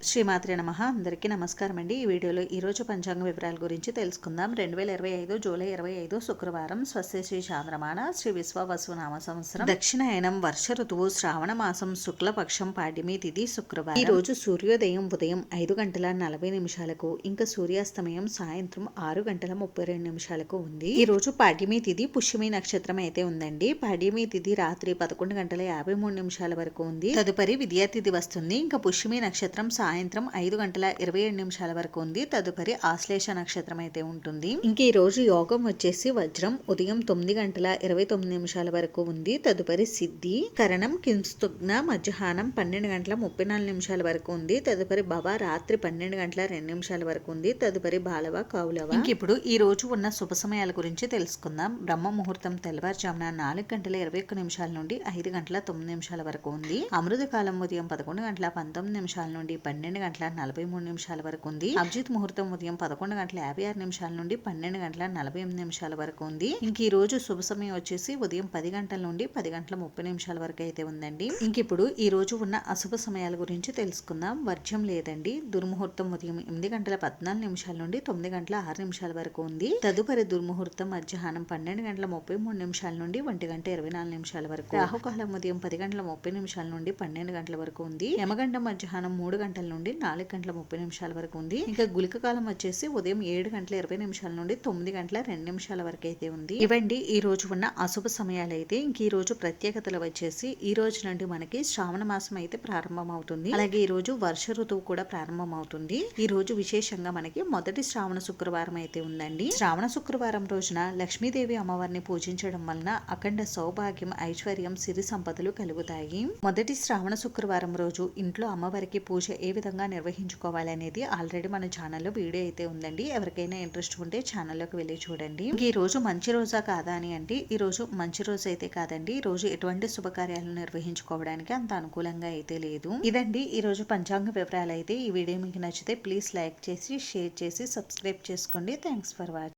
శ్రీమాత్రే నమః. అందరికీ నమస్కారం అండి. ఈ వీడియోలో ఈరోజు పంచాంగ వివరాల గురించి తెలుసుకుందాం. 2025 జూలై 25 శుక్రవారం. స్వస్తి శ్రీ చాంద్రమాన శ్రీ విశ్వవసునామ సంవత్సరం దక్షిణాయనం వర్ష ఋతువు శ్రావణ మాసం శుక్లపక్షం పాడ్యమి తిథి శుక్రవారం. ఈ రోజు సూర్యోదయం ఉదయం 5:40 ఇంకా సూర్యాస్తమయం సాయంత్రం 6:32 ఉంది. ఈ రోజు పాడ్యమి తిథి పుష్యమి నక్షత్రం అయితే ఉందండి. పాడ్యమి తిథి రాత్రి 11:53 వరకు ఉంది. తదుపరి విద్యా తిథి వస్తుంది. ఇంకా పుష్యమి నక్షత్రం సాయంత్రం 5:27 వరకు ఉంది. తదుపరి ఆశ్లేష నక్షత్రం అయితే ఉంటుంది. ఇంక ఈ రోజు యోగం వచ్చేసి వజ్రం ఉదయం 9:29 వరకు ఉంది. తదుపరి సిద్ధి కరణం కింస్తుగ్న మధ్యాహ్నం 12:34 వరకు ఉంది. తదుపరి భవ రాత్రి 12:02 వరకు ఉంది. తదుపరి బాలవ కౌలవ. ఇంక ఇప్పుడు ఈ రోజు ఉన్న శుభ సమయాల గురించి తెలుసుకుందాం. బ్రహ్మ ముహూర్తం తెల్లవారుజామున 4:21 నుండి 5:09 వరకు ఉంది. అమృత కాలం ఉదయం 11:19 నుండి 12:43 వరకు ఉంది. అభిజిత్ ముహూర్తం ఉదయం 11:56 నుండి 12:48 వరకు ఉంది. ఇంక ఈ రోజు శుభ సమయం వచ్చేసి ఉదయం 10 గంటల నుండి 10:30 వరకు అయితే ఉందండి. ఇంక ఇప్పుడు ఈ రోజు ఉన్న అశుభ సమయాల గురించి తెలుసుకుందాం. వర్జ్యం లేదండి. దుర్ముహూర్తం ఉదయం 8:14 నుండి 9:06 వరకు ఉంది. తదుపరి దుర్ముహూర్తం మధ్యాహ్నం 12:33 నుండి 1:24 వరకు. రాహుకాలం ఉదయం 10:30 నుండి 12 వరకు ఉంది. యమగండం మధ్యాహ్నం 3 గంటల నుండి 4:30 వరకు ఉంది. ఇంకా గుళిక కాలం వచ్చేసి ఉదయం 7:20 నుండి 9:02 వరకు అయితే ఉంది. ఇవండి ఈ రోజు ఉన్న అశుభ సమయాలు అయితే. ఇంక ఈ రోజు ప్రత్యేకతలు వచ్చేసి ఈ రోజు నుండి మనకి శ్రావణ మాసం అయితే ప్రారంభం అవుతుంది. అలాగే ఈ రోజు వర్ష ఋతువు కూడా ప్రారంభం అవుతుంది. ఈ రోజు విశేషంగా మనకి మొదటి శ్రావణ శుక్రవారం అయితే ఉందండి. శ్రావణ శుక్రవారం రోజున లక్ష్మీదేవి అమ్మవారిని పూజించడం వలన అఖండ సౌభాగ్యం, ఐశ్వర్యం, సిరి సంపదలు కలుగుతాయి. మొదటి శ్రావణ శుక్రవారం రోజు ఇంట్లో అమ్మవారికి పూజ ఏ విధంగా నిర్వహించుకోవాలి అనేది ఆల్రెడీ మన ఛానల్లో వీడియో అయితే ఉందండి. ఎవరికైనా ఇంట్రెస్ట్ ఉంటే ఛానల్లోకి వెళ్ళి చూడండి. ఈ రోజు మంచి రోజా కాదా అని అంటే ఈ రోజు మంచి రోజు అయితే కాదండి. ఈ రోజు ఎటువంటి శుభకార్యాలను నిర్వహించుకోవడానికి అంత అనుకూలంగా అయితే లేదు. ఇదండి ఈ రోజు పంచాంగ వివరాలు అయితే. ఈ వీడియో మీకు నచ్చితే ప్లీజ్ లైక్ చేసి షేర్ చేసి సబ్స్క్రైబ్ చేసుకోండి. Thanks for watching.